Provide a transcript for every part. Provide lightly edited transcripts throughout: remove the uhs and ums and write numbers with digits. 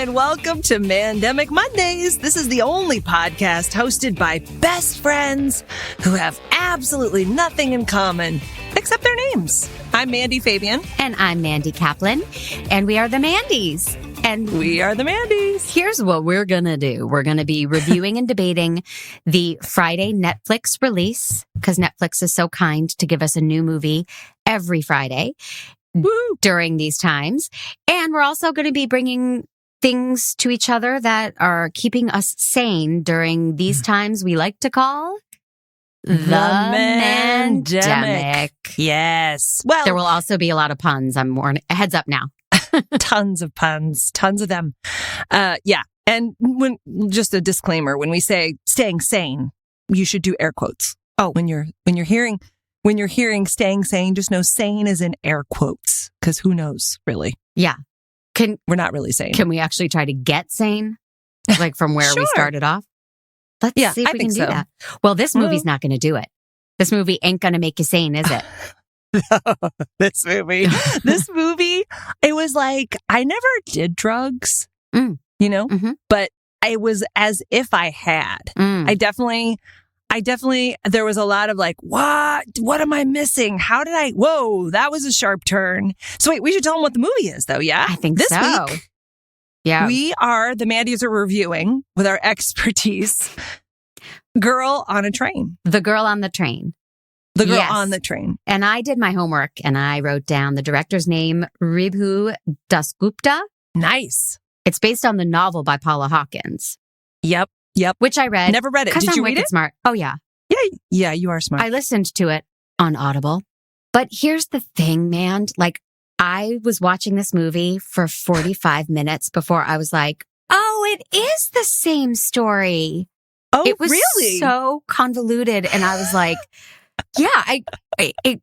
and welcome to Mandemic Mondays. This is the only podcast hosted by best friends who have absolutely nothing in common except their names. I'm Mandy Fabian. And I'm Mandy Kaplan. And we are the Mandys. And we are the Mandys. Here's what we're going to do. We're going to be reviewing and debating the Friday Netflix release, because Netflix is so kind to give us a new movie every Friday. Woo. During these times. And we're also going to be bringing things to each other that are keeping us sane during these times we like to call the Mandemic. Yes. Well, there will also be a lot of puns. I'm warning. Heads up now. Tons of puns, tons of them. Yeah. And when just a disclaimer, when we say staying sane, you should do air quotes. Oh, when you're hearing staying sane, just know sane is in air quotes, because who knows, really? Yeah. We're not really sane. Can we actually try to get sane? Like from where Sure. we started off? Let's see if we can do that. Well, this movie's not going to do it. This movie ain't going to make you sane, is it? This movie, it was like, I never did drugs, you know, but it was as if I had. I definitely, there was a lot of like, what am I missing? Whoa, that was a sharp turn. So wait, we should tell them what the movie is though. Yeah. I think this so. week, yeah, the Mandys are reviewing with our expertise, Girl on a Train. The Girl on the Train. The Girl on the Train. And I did my homework and I wrote down the director's name, Ribhu Dasgupta. Nice. It's based on the novel by Paula Hawkins. Yep. Which I read. Never read it. Did you read it? Smart. Oh, yeah. Yeah, you are smart. I listened to it on Audible. But here's the thing, man. Like, I was watching this movie for 45 minutes before I was like, oh, it is the same story. Oh, it was really? So convoluted. And I was like, yeah, it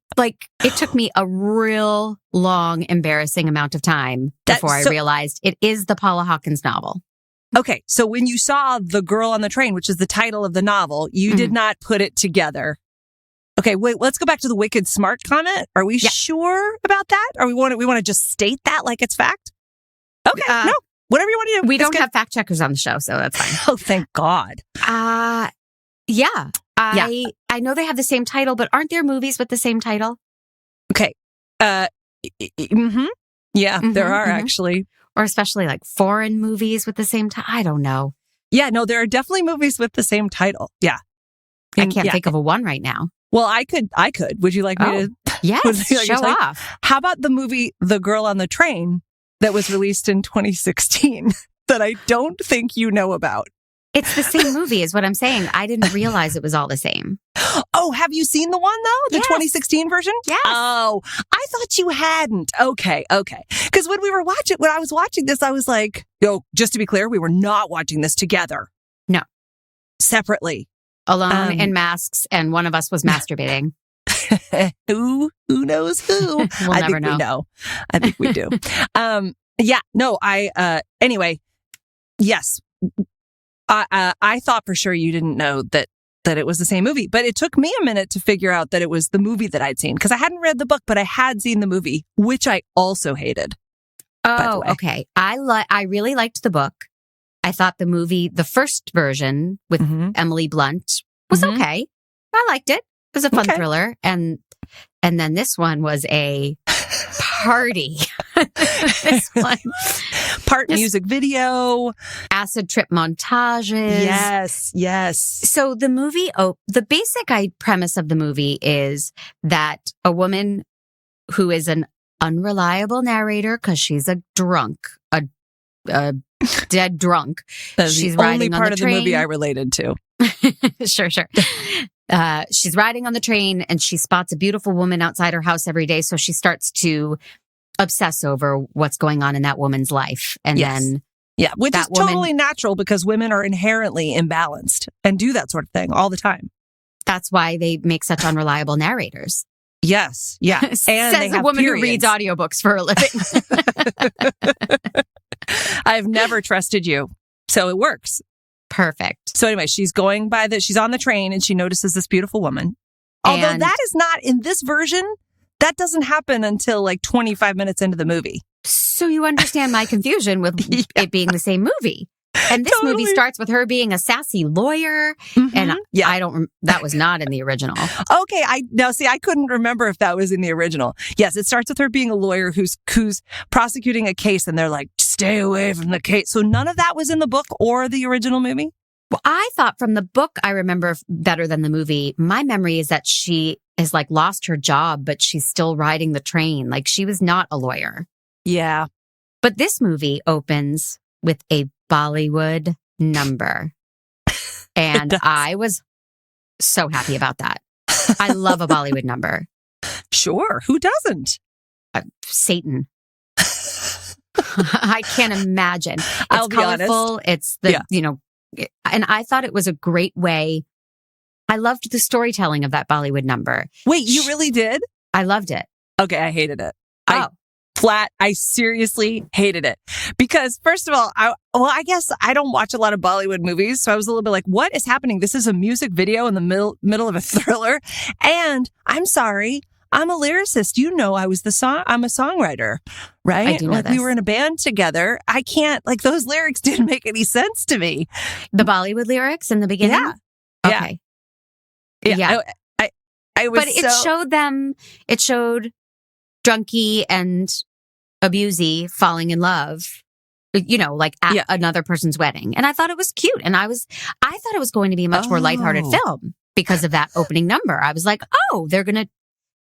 took me a real long, embarrassing amount of time before I realized it is the Paula Hawkins novel. Okay, so when you saw The Girl on the Train, which is the title of the novel, you did not put it together. Okay, wait, let's go back to the Wicked Smart comment. Are we sure about that? Or we want to just state that like it's fact? Okay, no, whatever you want to do. We don't have fact checkers on the show, so that's fine. Oh, thank God. Yeah. I know they have the same title, but aren't there movies with the same title? Okay. Yeah, there are actually. Or especially like foreign movies with the same title. I don't know. Yeah, no, there are definitely movies with the same title. Yeah. I can't think of a one right now. Well, I could. Would you like me to? Yes, show off. How about the movie The Girl on the Train that was released in 2016 that I don't think you know about? It's the same movie is what I'm saying. I didn't realize it was all the same. Oh, have you seen the one though? The 2016 version? Yes. Oh, I thought you hadn't. Okay. Because when I was watching this, I was like, just to be clear, we were not watching this together. No. Separately. Alone in masks, and one of us was masturbating. Who knows who? We'll never know. We know. I think we do. Anyway, yes. I thought for sure you didn't know that it was the same movie, but it took me a minute to figure out that it was the movie that I'd seen, because I hadn't read the book, but I had seen the movie, which I also hated. Oh, okay. I really liked the book. I thought the movie, the first version with Emily Blunt, was okay. I liked it. It was a fun thriller, and then this one was a party. This one. Music video. Acid trip montages. Yes. So the movie, the basic premise of the movie is that a woman who is an unreliable narrator, because she's a drunk, a dead drunk. She's the only part of the movie I related to. Sure. She's riding on the train and she spots a beautiful woman outside her house every day. So she starts to obsess over what's going on in that woman's life. And then which is totally natural, because women are inherently imbalanced and do that sort of thing all the time. That's why they make such unreliable narrators. Yes. Yeah. And says a woman who reads audiobooks for a living. I've never trusted you. So it works. Perfect. So anyway, she's on the train and she notices this beautiful woman. Although that is not in this version. that doesn't happen until like 25 minutes into the movie. So you understand my confusion with it being the same movie. And this movie starts with her being a sassy lawyer. And that was not in the original. Okay. I couldn't remember if that was in the original. Yes, it starts with her being a lawyer who's prosecuting a case, and they're like, stay away from the case. So none of that was in the book or the original movie? Well, I thought from the book I remember better than the movie. My memory is that she has like lost her job, but she's still riding the train. Like she was not a lawyer. Yeah. But this movie opens with a Bollywood number. And I was so happy about that. I love a Bollywood number. Sure. Who doesn't? Satan. I can't imagine. It's I'll be colorful. honest. It's and I thought it was a great way. I loved the storytelling of that Bollywood number. Wait, you really did? I loved it. Okay, I hated it. I seriously hated it. Because first of all, I guess I don't watch a lot of Bollywood movies. So I was a little bit like, what is happening? This is a music video in the middle of a thriller. And I'm sorry, I'm a lyricist. You know, I'm a songwriter, right? I do know this. We were in a band together. I can't, those lyrics didn't make any sense to me. The Bollywood lyrics in the beginning? Yeah. Okay. Yeah. I was it showed drunkie and abusey falling in love, at another person's wedding. And I thought it was cute. And I thought it was going to be a much more lighthearted film because of that opening number. I was like, they're going to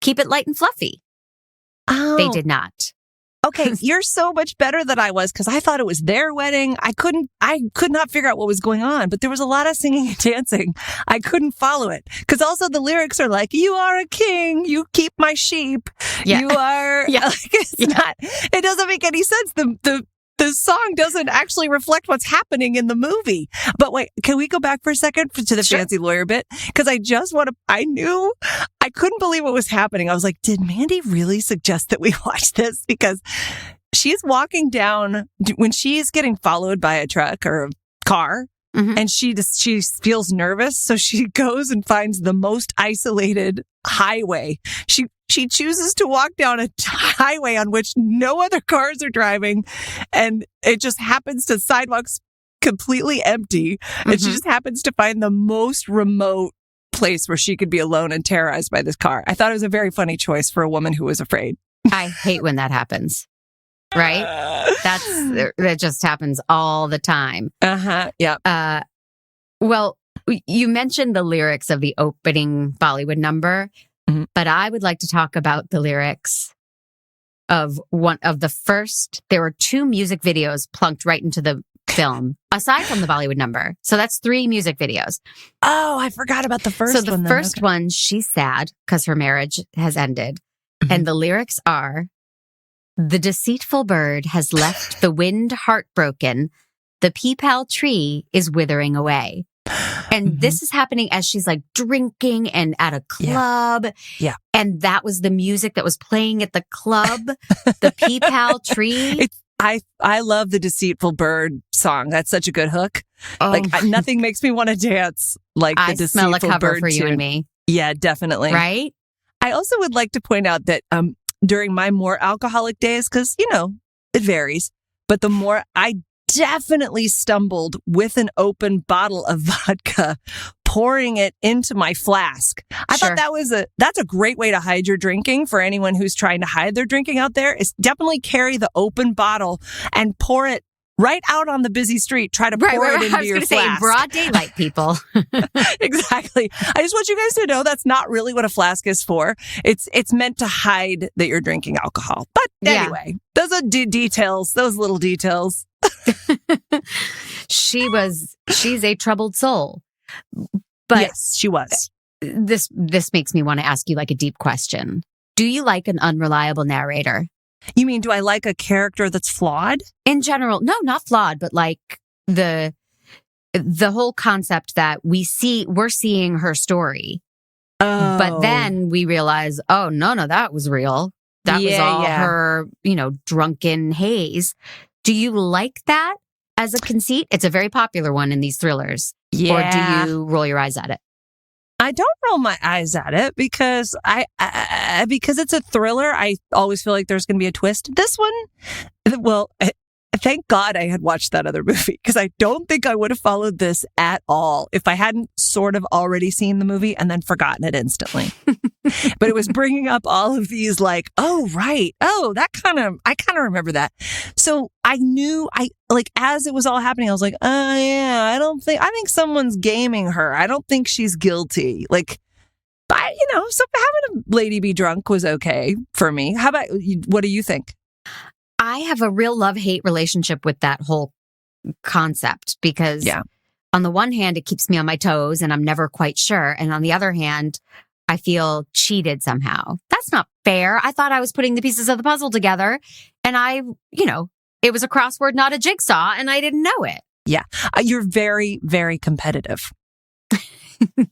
keep it light and fluffy. Oh. They did not. Okay, you're so much better than I was because I thought it was their wedding. I could not figure out what was going on, but there was a lot of singing and dancing. I couldn't follow it because also the lyrics are like, "You are a king, you keep my sheep, you are." Yeah, it doesn't make any sense. The song doesn't actually reflect what's happening in the movie. But wait, can we go back for a second to the fancy lawyer bit? Because I couldn't believe what was happening. I was like, did Mandy really suggest that we watch this? Because she's walking down when she's getting followed by a truck or a car. Mm-hmm. And she feels nervous. So she goes and finds the most isolated highway. She chooses to walk down a highway on which no other cars are driving. And it just happens to sidewalks completely empty. Mm-hmm. And she just happens to find the most remote place where she could be alone and terrorized by this car. I thought it was a very funny choice for a woman who was afraid. I hate when that happens. Right? That just happens all the time. Yeah. Well, you mentioned the lyrics of the opening Bollywood number, but I would like to talk about the lyrics of one of the first. There were 2 music videos plunked right into the film, aside from the Bollywood number. So that's 3 music videos. Oh, I forgot about the first one. So the first one, she's sad because her marriage has ended. And the lyrics are, "The deceitful bird has left the wind heartbroken. The peepal tree is withering away." And this is happening as she's like drinking and at a club. Yeah. And that was the music that was playing at the club. The peepal tree. I love the Deceitful Bird song. That's such a good hook. Oh. Nothing makes me want to dance like the Deceitful Bird. I smell a cover for you and me. Yeah, definitely. Right? I also would like to point out that during my more alcoholic days, because, it varies, but the more I definitely stumbled with an open bottle of vodka, pouring it into my flask. I thought that's a great way to hide your drinking for anyone who's trying to hide their drinking out there, is definitely carry the open bottle and pour it right out on the busy street. Try to pour it into your flask. Say, broad daylight, people. Exactly. I just want you guys to know that's not really what a flask is for. It's meant to hide that you're drinking alcohol. But anyway, those are details, those little details. She's a troubled soul. But yes, she was. This makes me want to ask you like a deep question. Do you like an unreliable narrator? You mean, do I like a character that's flawed? In general, no, not flawed, but like the whole concept that we're seeing her story. Oh. But then we realize, oh, no, that was real. That was all her, drunken haze. Do you like that as a conceit? It's a very popular one in these thrillers. Yeah. Or do you roll your eyes at it? I don't roll my eyes at it because because it's a thriller. I always feel like there's going to be a twist. This one, well, thank God I had watched that other movie because I don't think I would have followed this at all if I hadn't sort of already seen the movie and then forgotten it instantly. But it was bringing up all of these like, oh, right. Oh, I kind of remember that. So I knew as it was all happening, I was like, oh yeah, I think someone's gaming her. I don't think she's guilty. Like, so having a lady be drunk was okay for me. How about you? What do you think? I have a real love-hate relationship with that whole concept because on the one hand, it keeps me on my toes and I'm never quite sure. And on the other hand, I feel cheated somehow. That's not fair. I thought I was putting the pieces of the puzzle together and it was a crossword, not a jigsaw, and I didn't know it. Yeah. You're very, very competitive.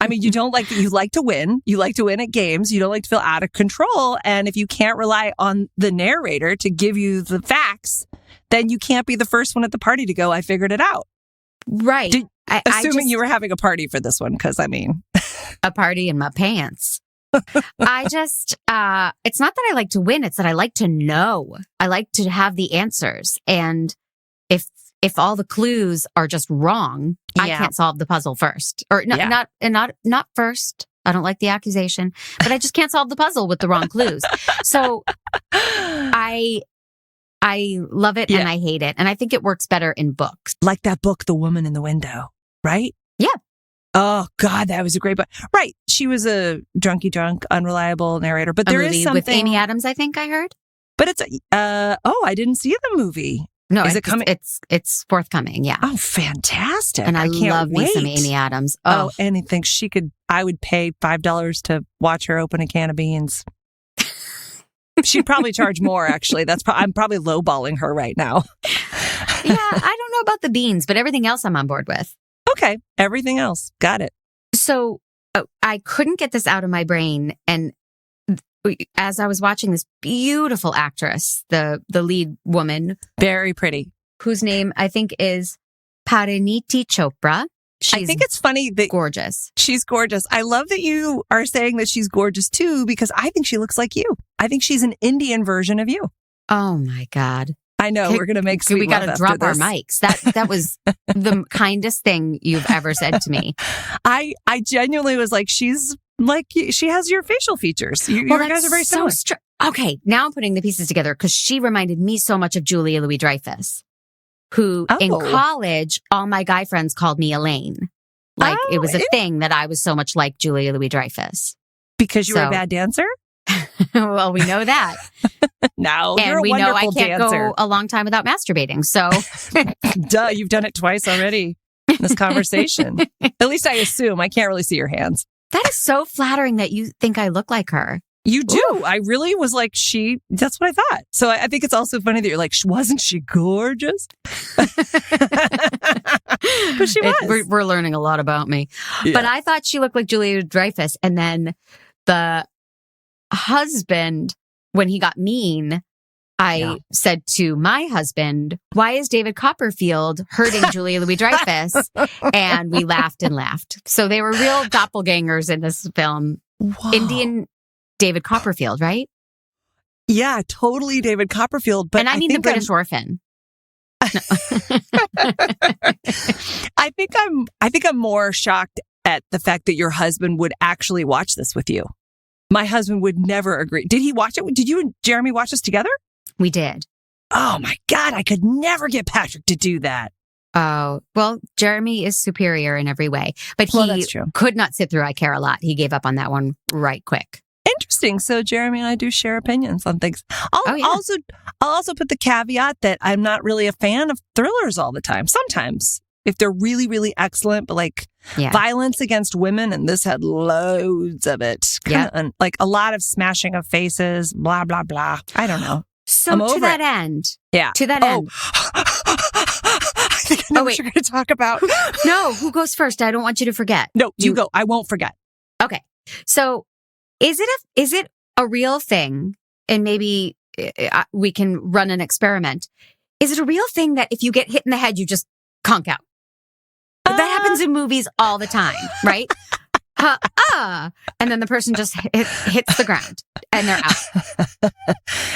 I mean, you like to win. You like to win at games. You don't like to feel out of control. And if you can't rely on the narrator to give you the facts, then you can't be the first one at the party to go, I figured it out. Right. Assuming you were having a party for this one, because a party in my pants. I just, it's not that I like to win. It's that I like to know. I like to have the answers. And if all the clues are just wrong, I can't solve the puzzle first. Or not first. I don't like the accusation, but I just can't solve the puzzle with the wrong clues. So I love it and I hate it. And I think it works better in books. Like that book, The Woman in the Window, right? Yeah. Oh God, that was a great book. Right. She was a drunk, unreliable narrator, but there is something with Amy Adams, I think I heard. But it's I didn't see the movie. No, is it coming? It's forthcoming. Yeah. Oh, fantastic! And I can't love wait. me some Amy Adams. Oh, anything she could. I would pay $5 to watch her open a can of beans. She'd probably charge more. Actually, I'm probably lowballing her right now. Yeah, I don't know about the beans, but everything else I'm on board with. Okay, everything else, got it. So I couldn't get this out of my brain, and as I was watching this beautiful actress, the lead woman, very pretty, whose name I think is Pariniti Chopra. I think it's funny that gorgeous. She's gorgeous. I love that you are saying that she's gorgeous too, because I think she looks like you. I think she's an Indian version of you. Oh my God. I know we're going to make sweet love after this. We got to drop our mics. That was the kindest thing you've ever said to me. I genuinely was like, she's like, she has your facial features. You guys are very similar. Okay, now I'm putting the pieces together because she reminded me so much of Julia Louis-Dreyfus, who in college, all my guy friends called me Elaine. Like it was a thing that I was so much like Julia Louis-Dreyfus. Because you were a bad dancer? Well, we know that. No, and you're a we know I can't dancer. go a long time without masturbating. So, duh, you've done it twice already in this conversation. At least I assume. I can't really see your hands. That is so flattering that you think I look like her. You do. Ooh. I really was like, that's what I thought. So I think it's also funny that you're like, wasn't she gorgeous? But she was. We're learning a lot about me. Yeah. But I thought she looked like Julia Dreyfus. And then the husband, when he got mean, I said to my husband, why is David Copperfield hurting Julia Louis-Dreyfus? And we laughed and laughed. So they were real doppelgangers in this film. Whoa. Indian David Copperfield, right? Yeah, totally David Copperfield. But I mean the British orphan. No. I think I'm more shocked at the fact that your husband would actually watch this with you. My husband would never agree. Did he watch it? Did you and Jeremy watch this together? We did. Oh my God, I could never get Patrick to do that. Oh, well, Jeremy is superior in every way, but he could not sit through I Care a Lot. He gave up on that one right quick. Interesting. So Jeremy and I do share opinions on things. I'll also put the caveat that I'm not really a fan of thrillers all the time. Sometimes if they're really, really excellent, but like violence against women, and this had loads of it. Yeah. Like a lot of smashing of faces, blah, blah, blah. I don't know. So to that end. I think I know what you're going to talk about. No, who goes first? I don't want you to forget. No, you go. I won't forget. Okay. So is it a real thing? And maybe we can run an experiment. Is it a real thing that if you get hit in the head, you just conk out? That happens in movies all the time, right? And then the person just hits the ground and they're out.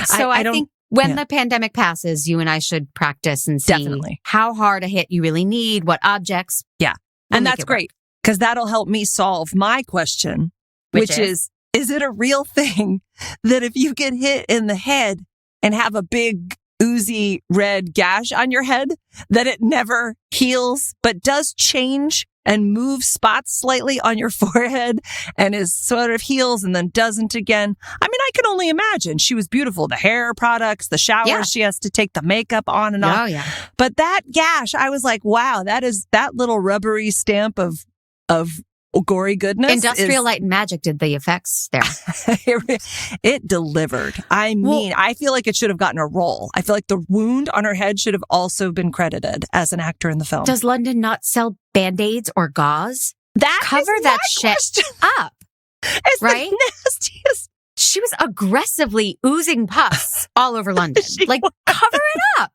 So I think when the pandemic passes, you and I should practice and see Definitely how hard a hit you really need, what objects. Yeah. And that's great because that'll help me solve my question, which is it a real thing that if you get hit in the head and have a big oozy red gash on your head, that it never heals, but does change and move spots slightly on your forehead and is sort of heals and then doesn't again? I mean, I can only imagine. She was beautiful. The hair products, the showers she has to take, the makeup on and off. Oh, yeah. But that gash, I was like, wow, that little rubbery stamp of gory goodness. Industrial Light and Magic did the effects there. It delivered. I mean, I feel like it should have gotten a role. I feel like the wound on her head should have also been credited as an actor in the film. Does London not sell Band-Aids or gauze? Cover that shit up. It's right? The nastiest. She was aggressively oozing pus all over London. Cover it up.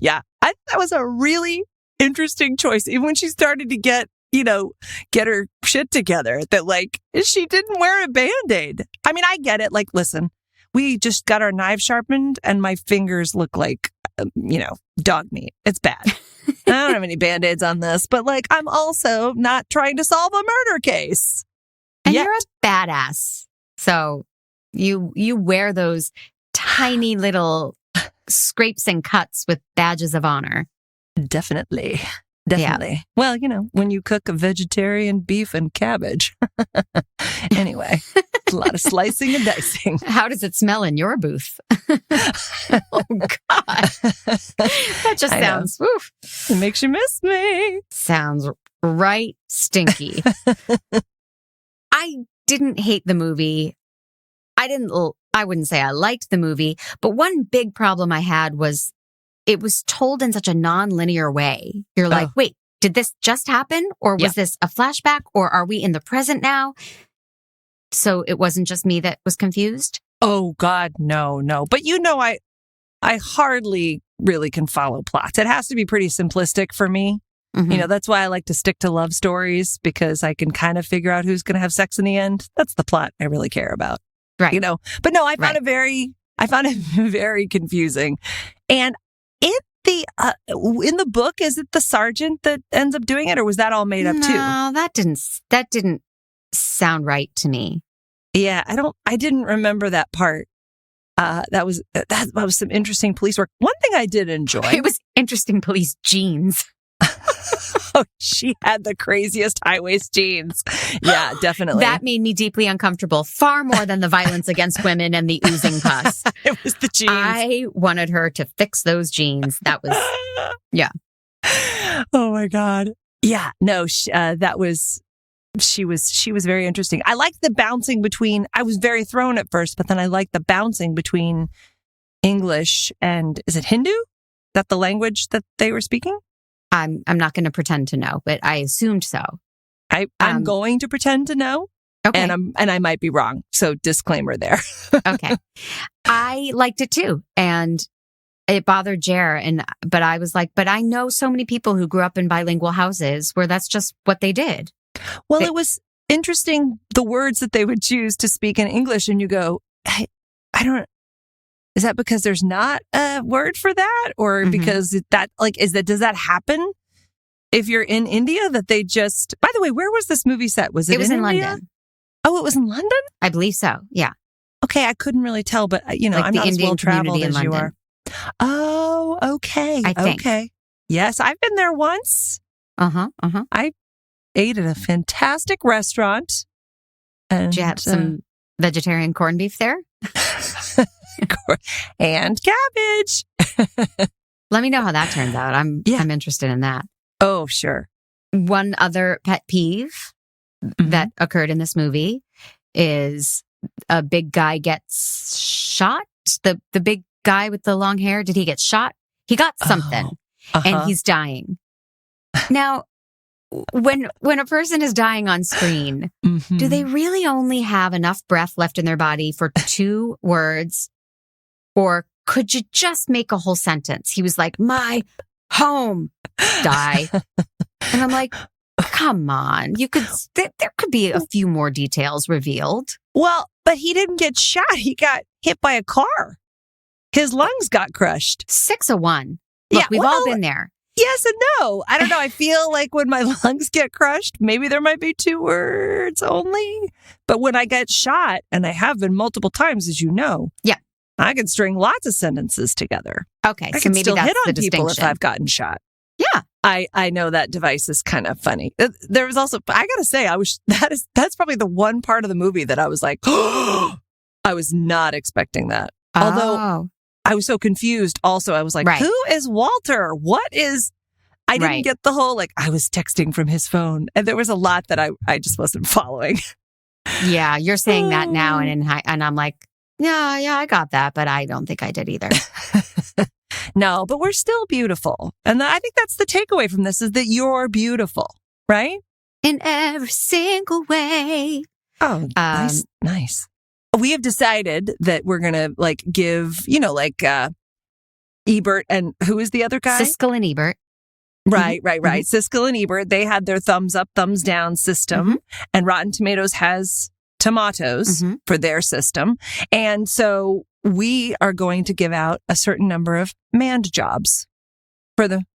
Yeah. That was a really interesting choice. Even when she started to get her shit together, that she didn't wear a Band-Aid. I mean, I get it. Listen, we just got our knives sharpened and my fingers look like, dog meat. It's bad. I don't have any Band-Aids on this, but I'm also not trying to solve a murder case. And you're a badass. So you wear those tiny little scrapes and cuts with badges of honor. Definitely. Yeah. Well, when you cook a vegetarian beef and cabbage. Anyway, a lot of slicing and dicing. How does it smell in your booth? Oh, God. That just sounds, woof. It makes you miss me. Sounds right stinky. I didn't hate the movie. I wouldn't say I liked the movie, but one big problem I had was it was told in such a non-linear way. You're like, wait, did this just happen? Or was this a flashback? Or are we in the present now? So it wasn't just me that was confused? Oh, God, no. But I hardly really can follow plots. It has to be pretty simplistic for me. Mm-hmm. That's why I like to stick to love stories, because I can kind of figure out who's going to have sex in the end. That's the plot I really care about. Right. But no, I found it very confusing. And in the book, is it the sergeant that ends up doing it, or was that all made up too? No, that didn't sound right to me. Yeah, I didn't remember that part. That was some interesting police work. One thing I did enjoy. It was interesting police jeans. Oh, she had the craziest high-waist jeans. Yeah, definitely. That made me deeply uncomfortable, far more than the violence against women and the oozing pus. It was the jeans. I wanted her to fix those jeans. That was, yeah. Oh my God. Yeah, no, she was very interesting. I liked the bouncing between, I was very thrown at first, but then I liked the bouncing between English and, is it Hindu? Is that the language that they were speaking? I'm not going to pretend to know, but I assumed so. I'm going to pretend to know. Okay. And I might be wrong. So disclaimer there. Okay. I liked it too. And it bothered Jer. But I was like, but I know so many people who grew up in bilingual houses where that's just what they did. Well, it was interesting, the words that they would choose to speak in English. And you go, hey, is that because there's not a word for that? Or because does that happen if you're in India, that they just, by the way, where was this movie set? Was it was in India? London. Oh, it was in London? I believe so. Yeah. Okay. I couldn't really tell, but I'm not as well traveled as you are. Oh, okay. I think. Okay. Yes. I've been there once. I ate at a fantastic restaurant. And, did you have some vegetarian corned beef there? And cabbage. Let me know how that turns out. I'm interested in that. Oh, sure. One other pet peeve that occurred in this movie is a big guy gets shot. The big guy with the long hair, did he get shot? He got something and he's dying. Now, when a person is dying on screen, do they really only have enough breath left in their body for 2 words? Or could you just make a whole sentence? He was like, my home, die. And I'm like, Come on. There could be a few more details revealed. Well, but he didn't get shot. He got hit by a car. His lungs got crushed. 6 of 1. Look, we've all been there. Yes and no. I don't know. I feel like when my lungs get crushed, maybe there might be 2 words only. But when I get shot, and I have been multiple times, as you know, I can string lots of sentences together. Okay, I so can maybe still that's hit on the people distinction. if I've gotten shot. Yeah. I know that device is kind of funny. There was also, I gotta say, that's probably the one part of the movie that I was like, I was not expecting that. Although I was so confused. Also, I was like, who is Walter? I didn't get the whole, I was texting from his phone. And there was a lot that I just wasn't following. Yeah, you're saying that now. And I'm like, yeah, I got that. But I don't think I did either. No, but we're still beautiful. And I think that's the takeaway from this is that you're beautiful, right? In every single way. Oh, nice. We have decided that we're going to give, Ebert and who is the other guy? Siskel and Ebert. Right. Siskel and Ebert, they had their thumbs up, thumbs down system. And Rotten Tomatoes has tomatoes for their system. And so we are going to give out a certain number of manned jobs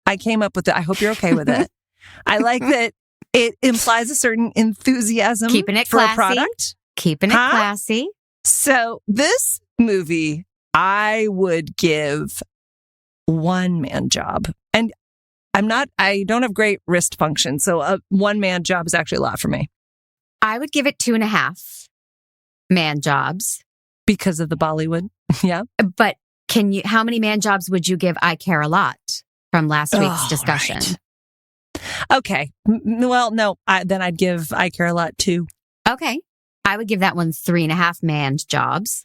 I came up with it. I hope you're okay with it. I like that it implies a certain enthusiasm Keeping it for classy. a product. Keeping it classy. So this movie, I would give 1 man job. And I don't have great wrist function. So a 1 man job is actually a lot for me. I would give it 2.5 man jobs. Because of the Bollywood. Yeah. But how many man jobs would you give I Care a Lot from last week's discussion? Right. Okay. Well, no, then I'd give I Care a Lot 2. Okay. I would give that one 3.5 manned jobs.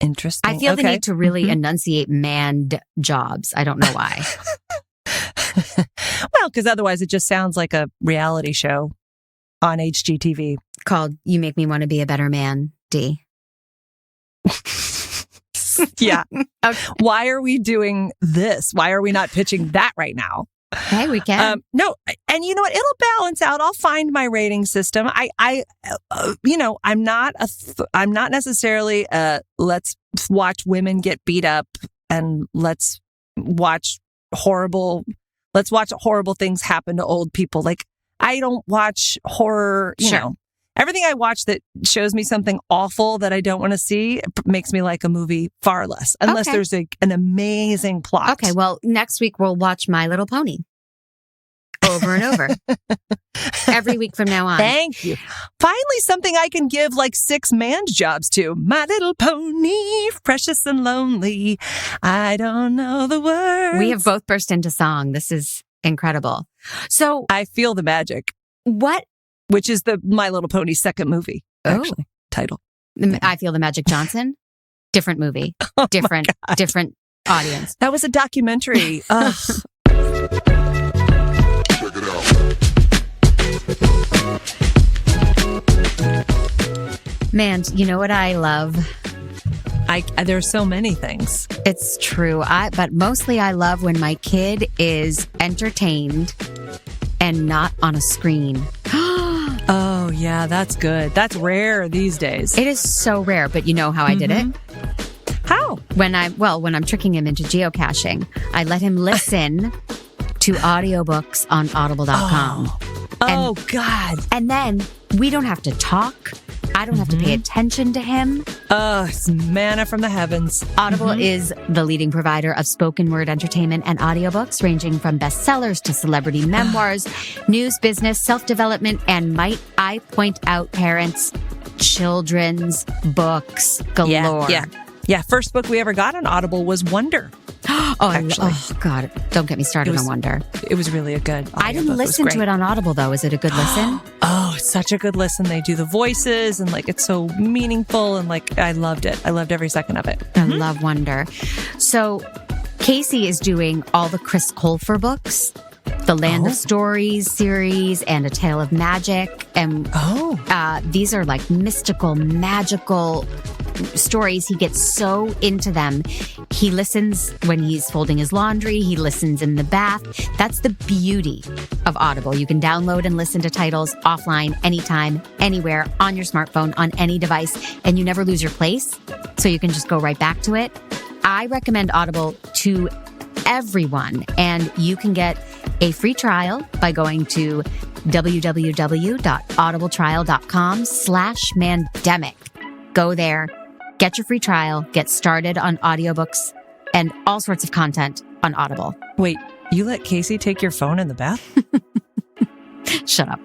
Interesting. I feel the need to really enunciate manned jobs. I don't know why. Well, because otherwise it just sounds like a reality show on HGTV. Called You Make Me Want to Be a Better Man, D. Yeah. Okay. Why are we doing this? Why are we not pitching that right now? Hey, we can. No, and you know what? It'll balance out. I'll find my rating system. I'm not necessarily let's watch women get beat up and let's watch horrible things happen to old people. I don't watch horror. You know, everything I watch that shows me something awful that I don't want to see makes me like a movie far less, unless there's an amazing plot. Okay, well, next week we'll watch My Little Pony over and over. Every week from now on. Thank you. Finally, something I can give 6 manned jobs to. My little pony, precious and lonely. I don't know the words. We have both burst into song. This is incredible. So I feel the magic. What? Which is the My Little Pony second movie, actually, title. I Feel the Magic Johnson. Different movie. Different audience. That was a documentary. Ugh. Check it out. Man, you know what I love? There's so many things. It's true. But mostly I love when my kid is entertained and not on a screen. Oh, yeah, that's good. That's rare these days. It is so rare, but you know how I did it? How? When I'm tricking him into geocaching, I let him listen to audiobooks on audible.com. Oh, God. And then we don't have to talk. I don't have to pay attention to him. Oh, it's manna from the heavens. Audible is the leading provider of spoken word entertainment and audiobooks, ranging from bestsellers to celebrity memoirs, news, business, self-development, and might I point out, parents, children's books galore. Yeah. First book we ever got on Audible was Wonder. God, don't get me started on Wonder. It was really a good I didn't listen to it on Audible, though. Is it a good listen? Oh, it's such a good listen. They do the voices and it's so meaningful and I loved it. I loved every second of it. I love Wonder. So Casey is doing all the Chris Colfer books, the Land of Stories series and A Tale of Magic. And these are mystical, magical stories, he gets so into them. He listens when he's folding his laundry. He listens in the bath. That's the beauty of Audible. You can download and listen to titles offline, anytime, anywhere, on your smartphone, on any device, and you never lose your place. So you can just go right back to it. I recommend Audible to everyone, and you can get a free trial by going to www.audibletrial.com/mandemic. Go there, get your free trial, get started on audiobooks and all sorts of content on Audible. Wait, you let Casey take your phone in the bath? Shut up.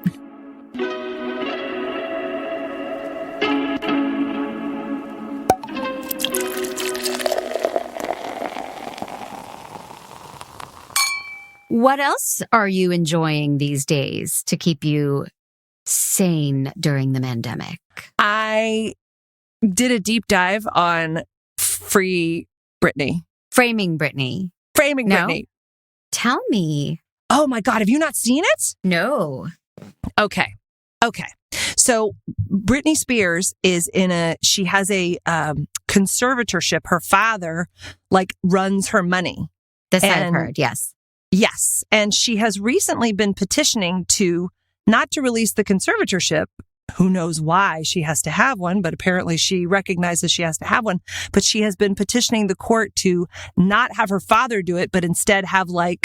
What else are you enjoying these days to keep you sane during the pandemic? I did a deep dive on Free Britney. Framing Britney. Framing No? Britney. Tell me. Oh my God, have you not seen it? No. Okay. So Britney Spears she has a conservatorship. Her father runs her money. This I've heard, yes. Yes. And she has recently been petitioning not to release the conservatorship. Who knows why she has to have one, but apparently she recognizes she has to have one. But she has been petitioning the court to not have her father do it, but instead have a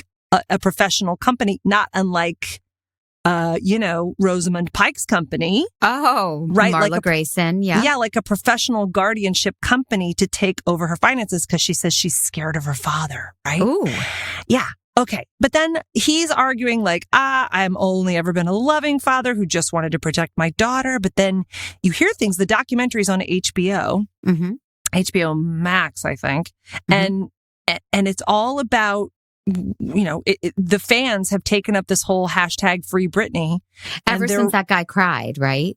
professional company, not unlike, Rosamund Pike's company. Oh, right. Marla Grayson. Yeah. Yeah. Like a professional guardianship company to take over her finances because she says she's scared of her father. Right. Ooh. Yeah. Okay. But then he's arguing I'm only ever been a loving father who just wanted to protect my daughter. But then you hear things, the documentary's on HBO, HBO Max, I think. And it's all about, the fans have taken up this whole hashtag Free Britney. Ever since that guy cried, right?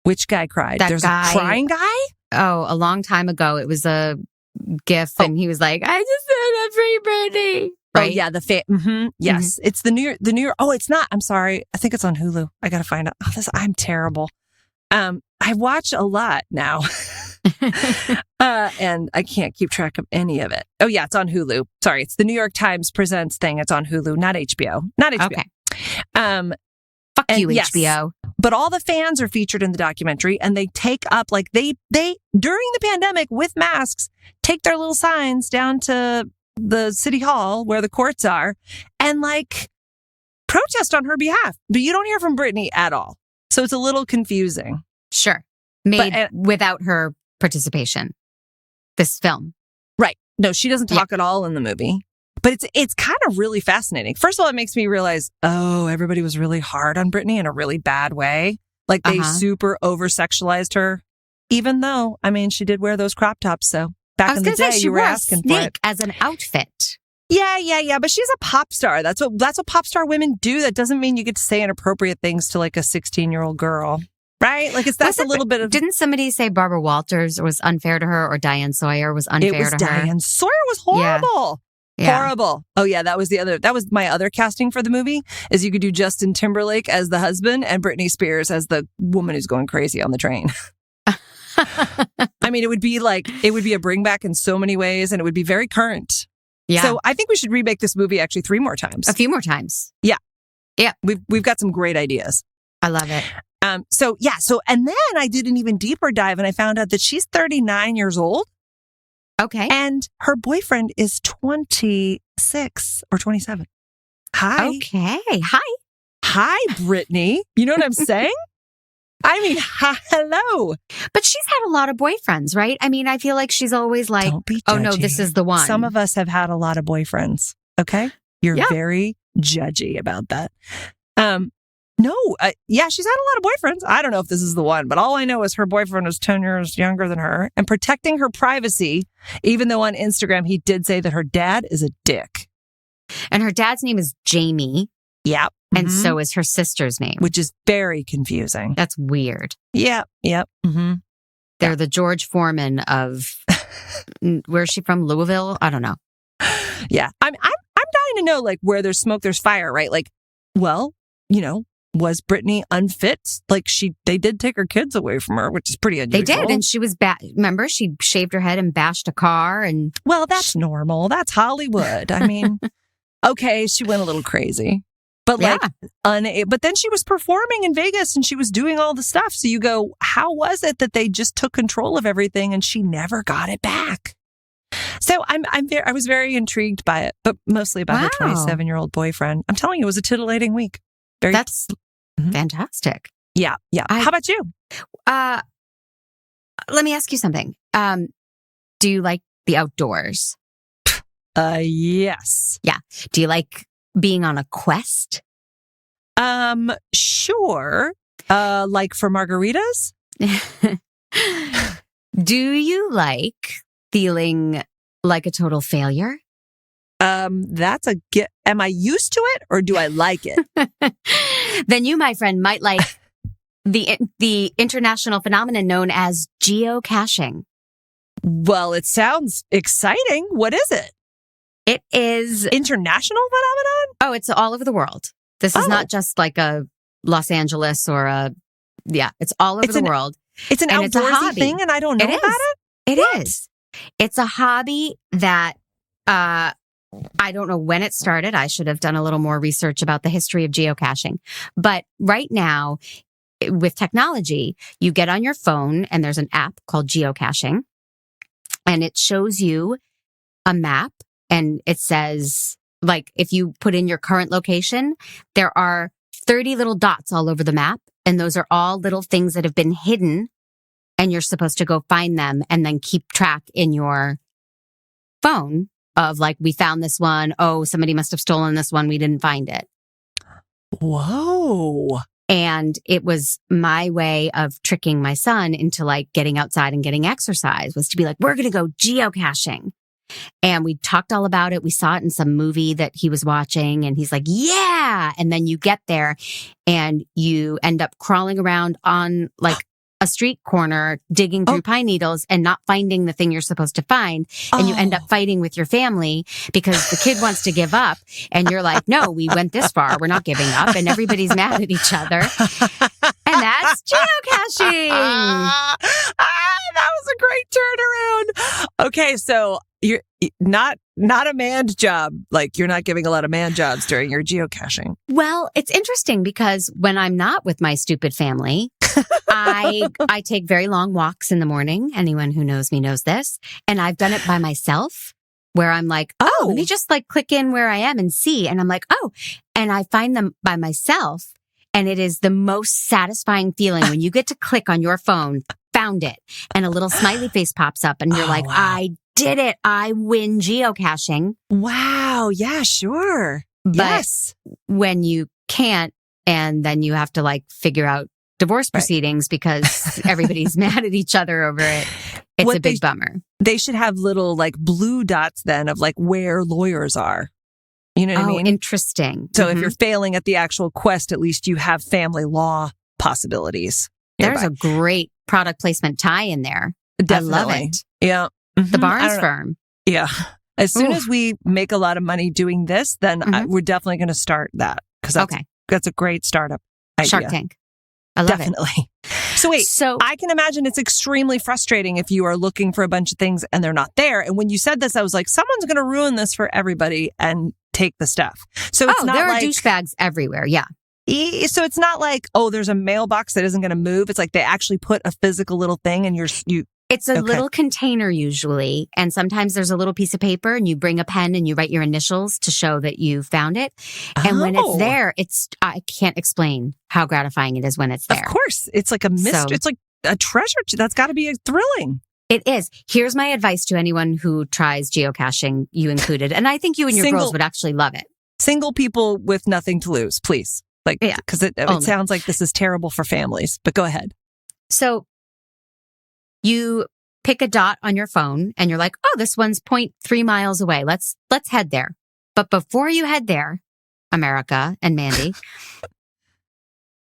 Which guy cried? That There's guy, a crying guy? Oh, a long time ago. It was a GIF and he was like, I just said a Free Britney. Right? Oh, yeah, the fan. Yes. It's the New York. Oh, it's not. I'm sorry. I think it's on Hulu. I got to find out. I'm terrible. I watch a lot now. And I can't keep track of any of it. Oh, yeah, it's on Hulu. Sorry. It's the New York Times Presents thing. It's on Hulu, not HBO. Not HBO. Okay. Fuck you, yes, HBO. But all the fans are featured in the documentary and they take up they during the pandemic with masks, take their little signs down to the city hall where the courts are and protest on her behalf. But you don't hear from Britney at all. So it's a little confusing. Sure. Made without her participation. This film. Right. No, she doesn't talk at all in the movie. But it's kind of really fascinating. First of all, it makes me realize, everybody was really hard on Britney in a really bad way. They super over-sexualized her. Even though, she did wear those crop tops, so back in the day, you were asking for it as an outfit. Yeah. But she's a pop star. That's what pop star women do. That doesn't mean you get to say inappropriate things to a 16-year-old girl, right? That's a little bit of. Didn't somebody say Barbara Walters was unfair to her, or Diane Sawyer was unfair to her? Diane Sawyer was horrible. Yeah. Horrible. Oh yeah, that was my other casting for the movie. Is you could do Justin Timberlake as the husband and Britney Spears as the woman who's going crazy on the train. It would be a bring back in so many ways, and it would be very current. Yeah. So I think we should remake this movie actually 3 more times. A few more times. Yeah. Yeah. We've got some great ideas. I love it. So and then I did an even deeper dive and I found out that she's 39 years old. Okay. And her boyfriend is 26 or 27. Hi. Okay. Hi, Britney. You know what I'm saying? Hello. But she's had a lot of boyfriends, right? I feel like she's always like, don't be judgy. Oh no, this is the one. Some of us have had a lot of boyfriends. Okay. You're very judgy about that. No. She's had a lot of boyfriends. I don't know if this is the one, but all I know is her boyfriend was 10 years younger than her and protecting her privacy, even though on Instagram he did say that her dad is a dick. And her dad's name is Jamie. Yep. And so is her sister's name. Which is very confusing. That's weird. Yep. Mm-hmm. They're the George Foreman of, where's she from? Louisville? I don't know. Yeah. I'm dying to know, where there's smoke, there's fire, right? was Britney unfit? Like they did take her kids away from her, which is pretty unusual. They did. And she was remember, she shaved her head and bashed a car and. Well, that's normal. That's Hollywood. I mean, okay, she went a little crazy. But but then she was performing in Vegas and she was doing all the stuff. So you go, how was it that they just took control of everything and she never got it back? So I was very intrigued by it, but mostly about her 27-year-old boyfriend. I'm telling you, it was a titillating week. That's fantastic. Yeah. How about you? Let me ask you something. Do you like the outdoors? Yes. Yeah. Do you like being on a quest? Sure. Like for margaritas? Do you like feeling like a total failure? That's a get. Am I used to it or do I like it? Then you, my friend, might like the international phenomenon known as geocaching. Well, it sounds exciting. What is it? It is international phenomenon? Oh, it's all over the world. This is not just like a Los Angeles or it's all over the world. It's an outdoorsy thing and I don't know about it? It is. It's a hobby that I don't know when it started. I should have done a little more research about the history of geocaching. But right now, with technology, you get on your phone and there's an app called geocaching and it shows you a map and it says, like, if you put in your current location, there are 30 little dots all over the map. And those are all little things that have been hidden and you're supposed to go find them and then keep track in your phone of like, we found this one. Oh, somebody must have stolen this one. We didn't find it. Whoa. And it was my way of tricking my son into like getting outside and getting exercise, was to be like, we're going to go geocaching. And we talked all about it. We saw it in some movie that he was watching and he's like, yeah. And then you get there and you end up crawling around on like a street corner, digging through pine needles and not finding the thing you're supposed to find. And you end up fighting with your family because the kid wants to give up. And you're like, no, we went this far. We're not giving up. And everybody's mad at each other. And that's geocaching. That was a great turnaround. Okay, so you're not a manned job. Like you're not giving a lot of man jobs during your geocaching. Well, it's interesting because when I'm not with my stupid family, I take very long walks in the morning. Anyone who knows me knows this. And I've done it by myself where I'm like, let me just like click in where I am and see. And I'm like, and I find them by myself. And it is the most satisfying feeling when you get to click on your phone, found it, and a little smiley face pops up and you're like, wow. I did it. I win geocaching. Wow. Yeah, sure. But yes. When you can't, and then you have to like figure out divorce proceedings because everybody's mad at each other over it. It's a big bummer. They should have little like blue dots then of like where lawyers are. You know what I mean? Interesting. So if you're failing at the actual quest, at least you have family law possibilities. There's a great product placement tie in there. Definitely. I love it. Yeah. The Barnes firm. Yeah. As soon as we make a lot of money doing this, then we're definitely going to start that. Because that's a great startup idea. Shark Tank. I love it. So wait, I can imagine it's extremely frustrating if you are looking for a bunch of things and they're not there. And when you said this, I was like, someone's going to ruin this for everybody and take the stuff. So it's not there like are douchebags everywhere. Yeah. So it's not like, there's a mailbox that isn't going to move. It's like they actually put a physical little thing and it's a little container usually. And sometimes there's a little piece of paper and you bring a pen and you write your initials to show that you found it. And when it's there, I can't explain how gratifying it is when it's there. Of course. It's like a mystery. It's like a treasure. That's got to be thrilling. It is. Here's my advice to anyone who tries geocaching, you included. And I think you and your girls would actually love it. Single people with nothing to lose, please. Because it sounds like this is terrible for families. But go ahead. So you pick a dot on your phone and you're like, this one's 0.3 miles away. Let's head there. But before you head there, America and Mandy,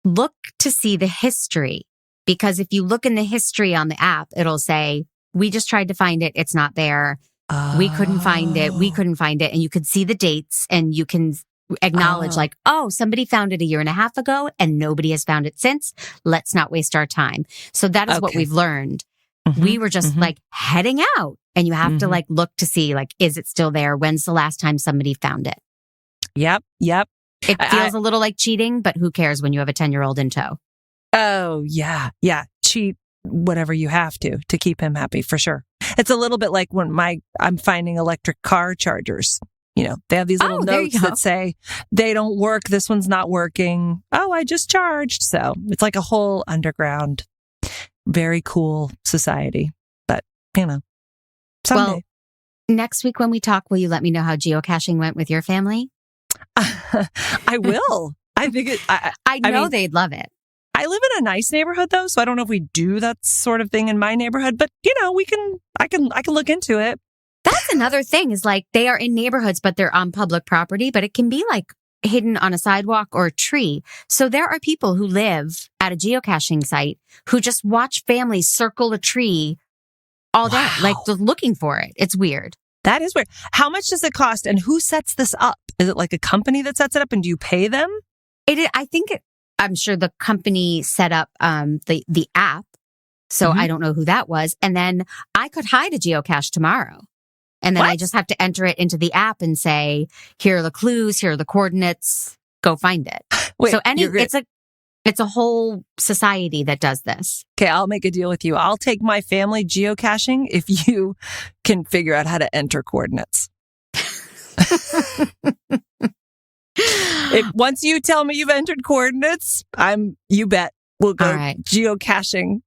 look to see the history. Because if you look in the history on the app, it'll say, we just tried to find it. It's not there. We couldn't find it. We couldn't find it. And you could see the dates and you can acknowledge like, oh, somebody found it a year and a half ago and nobody has found it since. Let's not waste our time. So that is what we've learned. We were just like heading out, and you have to like look to see like, is it still there? When's the last time somebody found it? Yep. It feels a little like cheating, but who cares when you have a 10-year-old in tow? Oh, yeah. Cheat whatever you have to keep him happy, for sure. It's a little bit like when I'm finding electric car chargers. You know, they have these little notes that say they don't work. This one's not working. Oh, I just charged. So it's like a whole underground, very cool society. But, you know, someday. Well, next week when we talk, will you let me know how geocaching went with your family? I will. I think I mean, they'd love it. I live in a nice neighborhood though, so I don't know if we do that sort of thing in my neighborhood, but you know, I can look into it. That's another thing is like they are in neighborhoods, but they're on public property, but it can be like hidden on a sidewalk or a tree. So there are people who live at a geocaching site who just watch families circle a tree all day, like looking for it. It's weird. That is weird. How much does it cost and who sets this up? Is it like a company that sets it up and do you pay them? I'm sure the company set up the app. So I don't know who that was. And then I could hide a geocache tomorrow. And then I just have to enter it into the app and say, here are the clues, here are the coordinates, go find it. Wait, so it's a whole society that does this. Okay, I'll make a deal with you. I'll take my family geocaching if you can figure out how to enter coordinates. Once you tell me you've entered coordinates, you bet we'll go geocaching.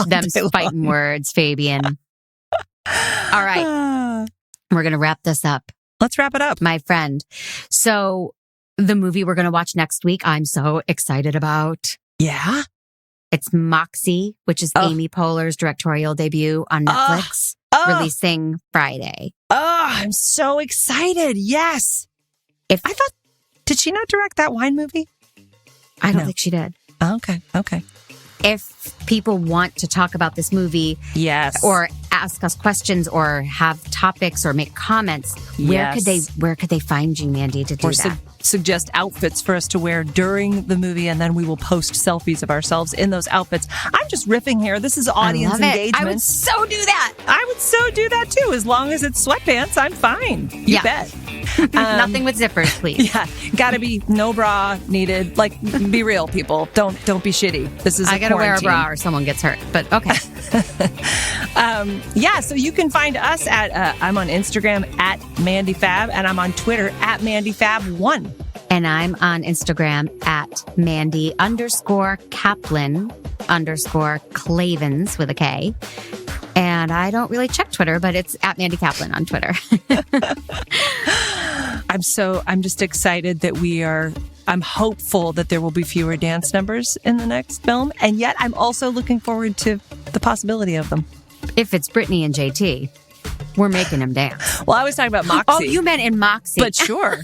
Them's fighting words, Fabian. All right. We're going to wrap this up. Let's wrap it up. My friend. So the movie we're going to watch next week, I'm so excited about. Yeah? It's Moxie, which is Amy Poehler's directorial debut on Netflix, releasing Friday. Oh, I'm so excited. Yes. Did she not direct that wine movie? I don't think she did. Okay. If people want to talk about this movie, yes, or ask us questions or have topics or make comments, where could they find you, Mandy, to do that? Suggest outfits for us to wear during the movie, and then we will post selfies of ourselves in those outfits. I'm just riffing here. This is audience engagement. I would so do that. I would so do that too. As long as it's sweatpants, I'm fine. You bet. Nothing with zippers, please. Yeah, gotta be no bra needed. Like, be real, people. Don't be shitty. This is I gotta wear a bra or someone gets hurt. But okay. So you can find us at I'm on Instagram at MandyFab, and I'm on Twitter at MandyFab1. And I'm on Instagram at Mandy_Kaplan_Clavens with a K. And I don't really check Twitter, but it's at Mandy Kaplan on Twitter. I'm just excited that I'm hopeful that there will be fewer dance numbers in the next film. And yet I'm also looking forward to the possibility of them. If it's Britney and JT, we're making them dance. Well, I was talking about Moxie. Oh, you meant in Moxie. But sure.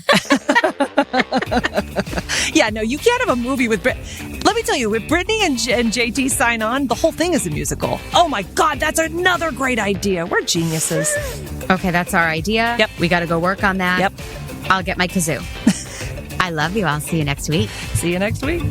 Yeah, no, you can't have a movie with Britney. Let me tell you, if Britney and JT sign on, the whole thing is a musical. Oh my God, that's another great idea. We're geniuses. Okay, that's our idea. Yep. We got to go work on that. Yep. I'll get my kazoo. I love you. I'll see you next week. See you next week.